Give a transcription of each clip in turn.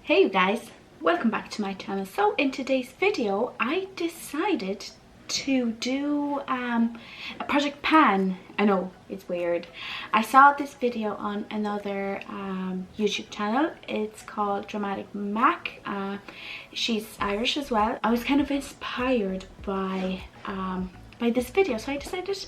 Hey you guys, welcome back to my channel. So in today's video I decided to do a project pan. I know it's weird. I saw this video on another YouTube channel. It's called Dramatic Mac. She's Irish as well. I was kind of inspired by this video, so I decided,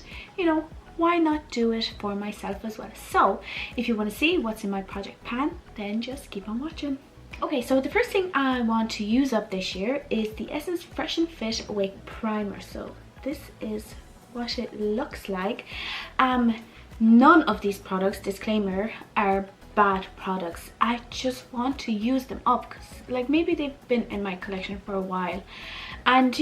why not do it for myself as well. So if you want to see what's in my project pan, then just keep on watching. Okay, so the first thing I want to use up this year is the Essence Fresh and Fit Awake Primer. So this is what it looks like. None of these products, disclaimer, are bad products. I just want to use them up because like maybe they've been in my collection for a while and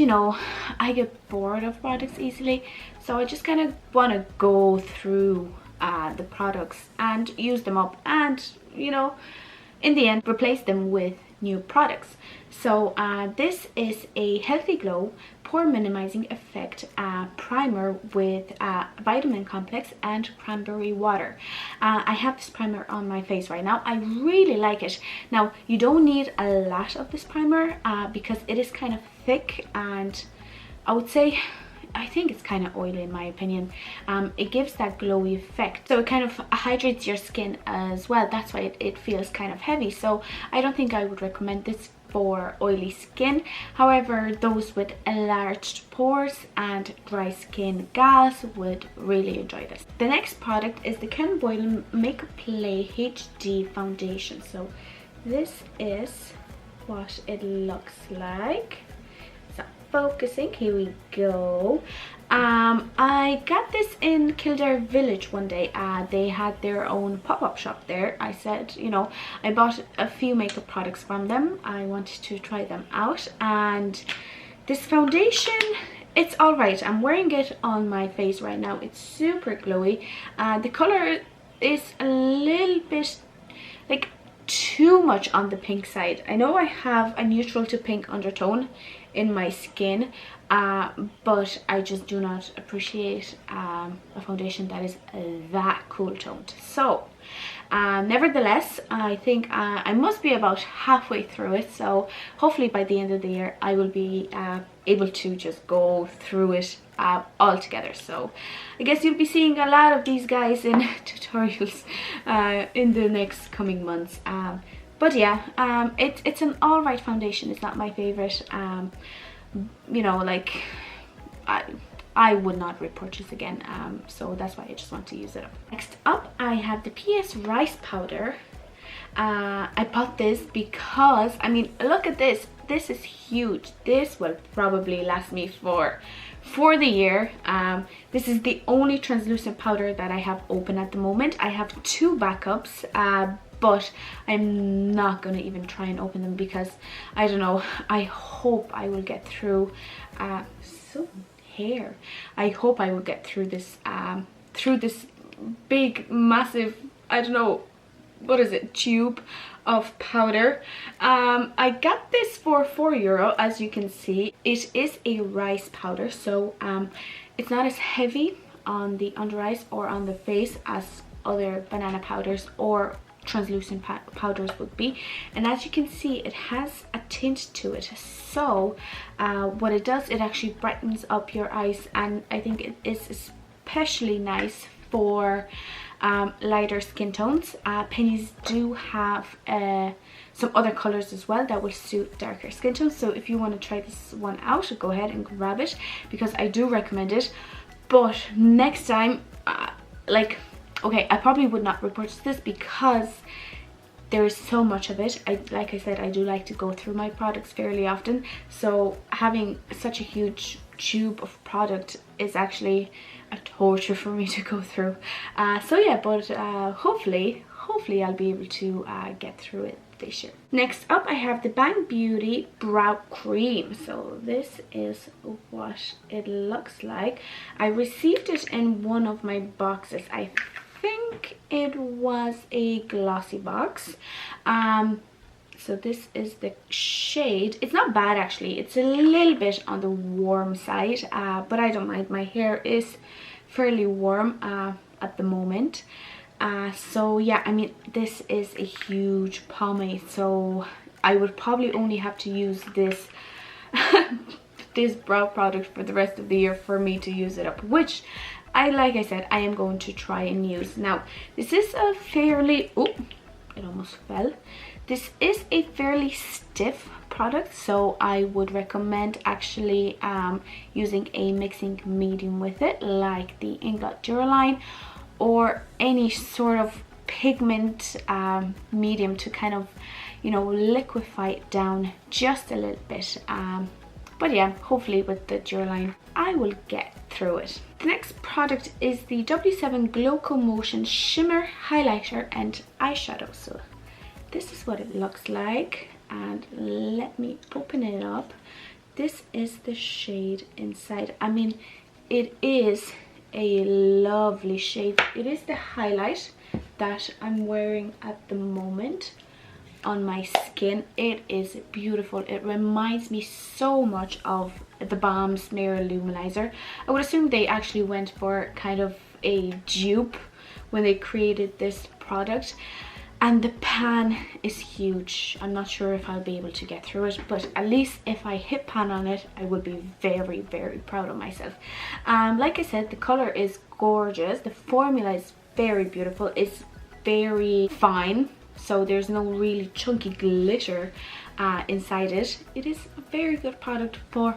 I get bored of products easily, so I just kind of want to go through the products and use them up and in the end replace them with new products. So this is a Healthy Glow Pore Minimizing Effect primer with vitamin complex and cranberry water. I have this primer on my face right now. I really like it. Now you don't need a lot of this primer because it is kind of thick, and I think it's kind of oily in my opinion. It gives that glowy effect, so it kind of hydrates your skin as well. That's why it feels kind of heavy. So I don't think I would recommend this for oily skin. However, those with enlarged pores and dry skin gals would really enjoy this. The next product is the Ken Boyle Makeup Play HD Foundation. So this is what it looks like. Focusing, here we go. I got this in Kildare Village one day. They had their own pop-up shop there. I said, I bought a few makeup products from them. I wanted to try them out, and this foundation, it's all right. I'm wearing it on my face right now. It's super glowy. The color is a little bit like too much on the pink side. I know I have a neutral to pink undertone in my skin, but I just do not appreciate a foundation that is that cool toned. So nevertheless, I think I must be about halfway through it, so hopefully by the end of the year I will be able to just go through it all together. So I guess you'll be seeing a lot of these guys in tutorials in the next coming months. But yeah, it's an alright foundation. It's not my favorite. Like I would not repurchase again, so that's why I just want to use it up. Next up, I have the PS Rice Powder. I bought this because, look at this. This is huge. This will probably last me for the year. This is the only translucent powder that I have open at the moment. I have two backups, but I'm not gonna even try and open them because I don't know. I hope I will get through I hope I will get through this big massive, I don't know, what is it, tube of powder. I got this for €4, as you can see. It is a rice powder, so it's not as heavy on the under eyes or on the face as other banana powders or translucent powders would be, and as you can see, it has a tint to it. So what it does, it actually brightens up your eyes, and I think it is especially nice for lighter skin tones. Pennies do have some other colors as well that will suit darker skin tones, so if you want to try this one out, go ahead and grab it because I do recommend it. But next time, okay, I probably would not repurchase this because there is so much of it. Like I said, I do like to go through my products fairly often, so having such a huge tube of product is actually a torture for me to go through. So yeah, but hopefully I'll be able to get through it this year. Next up, I have the Bang Beauty Brow Cream. So this is what it looks like. I received it in one of my boxes. I think it was a glossy box. So this is the shade. It's not bad actually. It's a little bit on the warm side, but I don't mind. My hair is fairly warm at the moment. So yeah, I mean, this is a huge pomade, so I would probably only have to use this this brow product for the rest of the year for me to use it up, which like I said, I am going to try and use. Now, this is a fairly, oh, it almost fell. This is a fairly stiff product, so I would recommend actually using a mixing medium with it, like the Inglot Duraline or any sort of pigment medium to kind of, you know, liquefy it down just a little bit. But yeah, hopefully with the Duraline I will get through it. The next product is the W7 Glow Motion Shimmer Highlighter and Eyeshadow. So this is what it looks like, and let me open it up. This is the shade inside. I mean, it is a lovely shade. It is the highlight that I'm wearing at the moment on my skin. It is beautiful. It reminds me so much of the Balm's Mirror Luminizer. I would assume they actually went for kind of a dupe when they created this product. And the pan is huge. I'm not sure if I'll be able to get through it, but at least if I hit pan on it, I would be very, very proud of myself. Like I said, the color is gorgeous. The formula is very beautiful. It's very fine, so there's no really chunky glitter inside it. It is a very good product for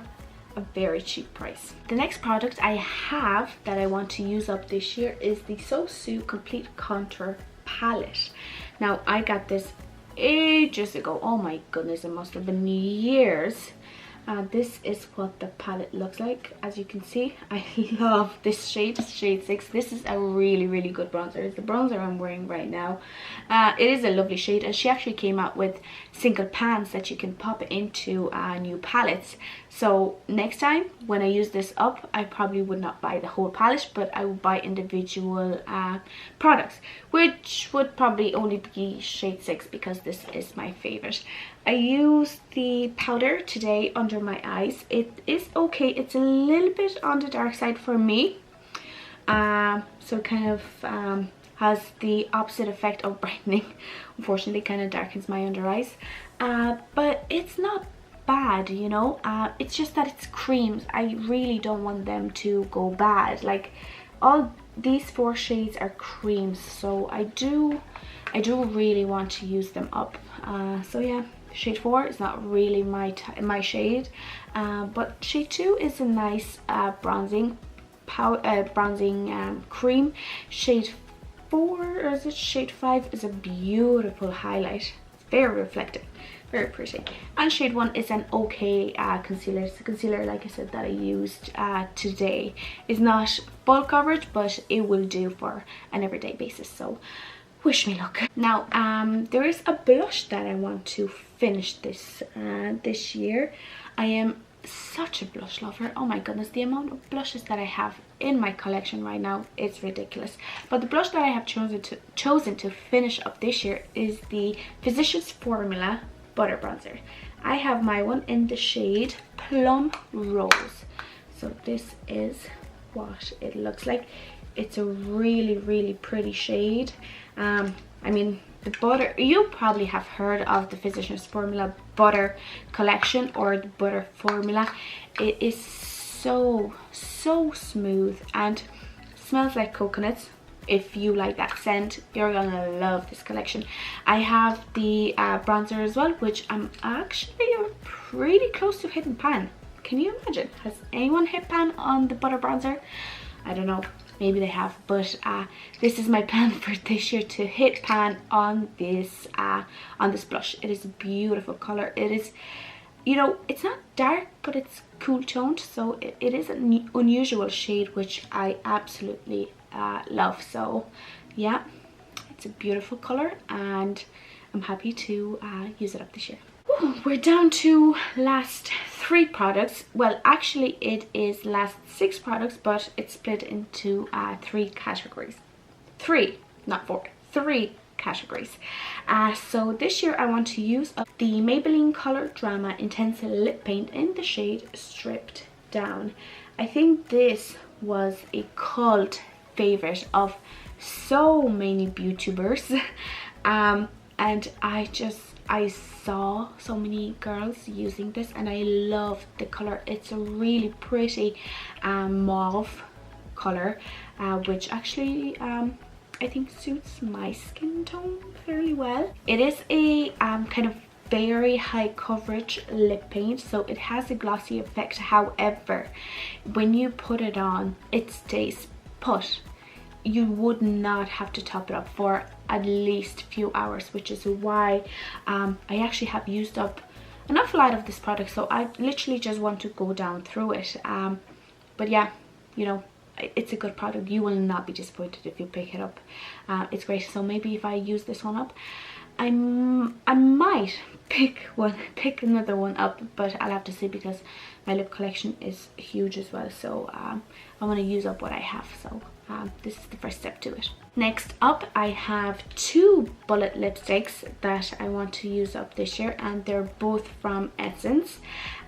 a very cheap price. The next product I have that I want to use up this year is the So Sue Complete Contour Palette. Now, I got this ages ago. Oh my goodness, it must have been years. This is what the palette looks like. As you can see, I love this shade, shade 6. This is a really, really good bronzer. It's the bronzer I'm wearing right now. It is a lovely shade, and she actually came out with single pans that you can pop into new palettes. So next time when I use this up, I probably would not buy the whole palette, but I would buy individual products, which would probably only be shade 6 because this is my favorite. I used the powder today under my eyes. It is okay. It's a little bit on the dark side for me. So it kind of has the opposite effect of brightening. Unfortunately, kind of darkens my under eyes. But it's not bad, you know. It's just that it's creams. I really don't want them to go bad. Like, all these 4 shades are creams, so I do really want to use them up. So yeah. Shade 4 is not really my shade, but shade 2 is a nice bronzing cream. Shade 4, or is it shade 5, is a beautiful highlight. It's very reflective, very pretty. And shade 1 is an okay concealer. It's a concealer, like I said, that I used today. It's not full coverage, but it will do for an everyday basis, so wish me luck. Now, there is a blush that I want to finish this year. I am such a blush lover. Oh my goodness, the amount of blushes that I have in my collection right now is ridiculous. But the blush that I have chosen to finish up this year is the Physicians Formula Butter Bronzer. I have my one in the shade Plum Rose. So this is what it looks like. It's a really, really pretty shade. I mean, the butter, you probably have heard of the Physicians Formula Butter Collection or the Butter Formula. It is so smooth and smells like coconuts. If you like that scent, you're gonna love this collection. I have the bronzer as well, which I'm actually pretty close to hitting pan. Can you imagine? Has anyone hit pan on the butter bronzer? I don't know. Maybe they have, but this is my plan for this year, to hit pan on this blush. It is a beautiful color. It is, you know, it's not dark, but it's cool toned, so it is an unusual shade, which I absolutely love. So yeah, it's a beautiful color, and I'm happy to use it up this year. We're down to last 3 products. Well, actually it is last 6 products, but it's split into 3 categories. 3, not 4, 3 categories. So this year I want to use up the Maybelline Color Drama Intense Lip Paint in the shade Stripped Down. I think this was a cult favorite of so many YouTubers, and I just I saw so many girls using this and I love the color. It's a really pretty mauve color, which actually I think suits my skin tone fairly well. It is a kind of very high coverage lip paint, so it has a glossy effect. However, when you put it on, it stays put. You would not have to top it up for at least a few hours, which is why I actually have used up an awful lot of this product, so I literally just want to go down through it. But yeah, you know, it's a good product. You will not be disappointed if you pick it up. It's great. So maybe if I use this one up, I might pick another one up, but I'll have to see because my lip collection is huge as well. So I want to use up what I have. So this is the first step to it. Next up, I have two bullet lipsticks that I want to use up this year, and they're both from Essence.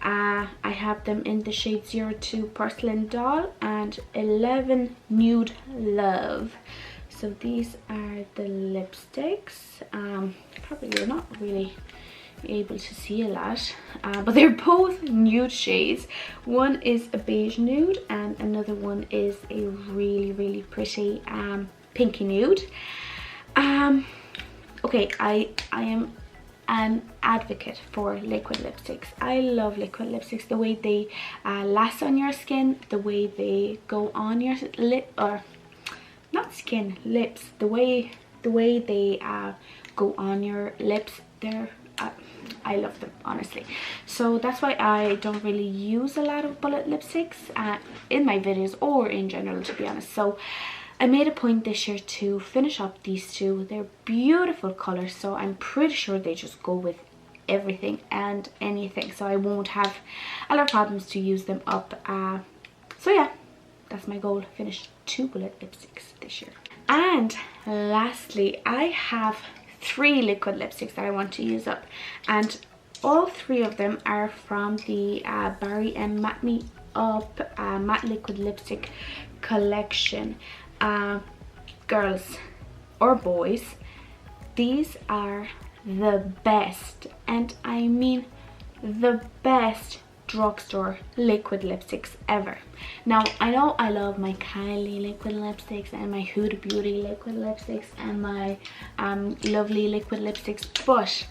I have them in the shade 02 Porcelain Doll and 11 Nude Love. So these are the lipsticks. Probably you're not really able to see a lot, but they're both nude shades. One is a beige nude and another one is a really pretty pinky nude. Okay, I am an advocate for liquid lipsticks. I love liquid lipsticks, the way they last on your skin, the way they go on your lip, or not skin, lips, the way they go on your lips. They're I love them, honestly. So that's why I don't really use a lot of bullet lipsticks in my videos or in general, to be honest. So I made a point this year to finish up these two. They're beautiful colors, so I'm pretty sure they just go with everything and anything, so I won't have a lot of problems to use them up. So yeah, that's my goal, finish 2 bullet lipsticks this year. And lastly, I have 3 liquid lipsticks that I want to use up, and all 3 of them are from the Barry M Matte Me Up matte liquid lipstick collection. Girls or boys, these are the best, and I mean the best, drugstore liquid lipsticks ever. Now I know I love my Kylie liquid lipsticks and my Huda Beauty liquid lipsticks and my Lovely liquid lipsticks, but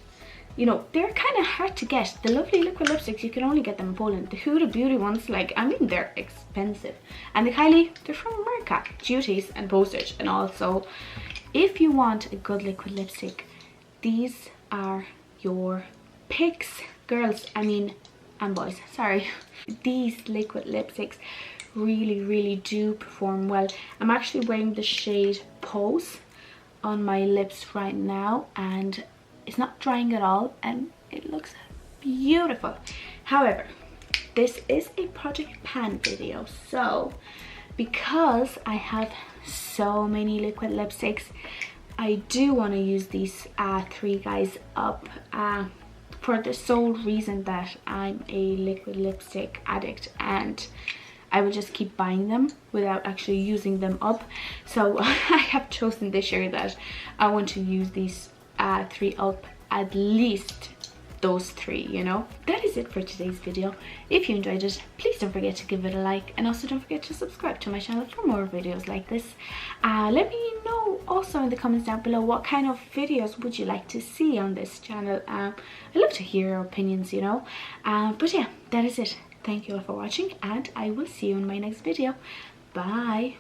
you know, they're kind of hard to get. The Lovely liquid lipsticks, you can only get them in Poland. The Huda Beauty ones, like, I mean, they're expensive. And the Kylie, they're from America. Duties and postage and all. So if you want a good liquid lipstick, these are your picks, girls. I mean, and boys, sorry. These liquid lipsticks really do perform well. I'm actually wearing the shade Pose on my lips right now, and it's not drying at all and it looks beautiful. However, this is a project pan video, so because I have so many liquid lipsticks, I do want to use these 3 guys up for the sole reason that I'm a liquid lipstick addict and I will just keep buying them without actually using them up. So I have chosen this year that I want to use these 3 up, at least those 3, you know. That is it for today's video. If you enjoyed it, please don't forget to give it a like, and also don't forget to subscribe to my channel for more videos like this. Let me know also in the comments down below what kind of videos would you like to see on this channel. I love to hear your opinions, you know. But yeah, that is it. Thank you all for watching, and I will see you in my next video. Bye.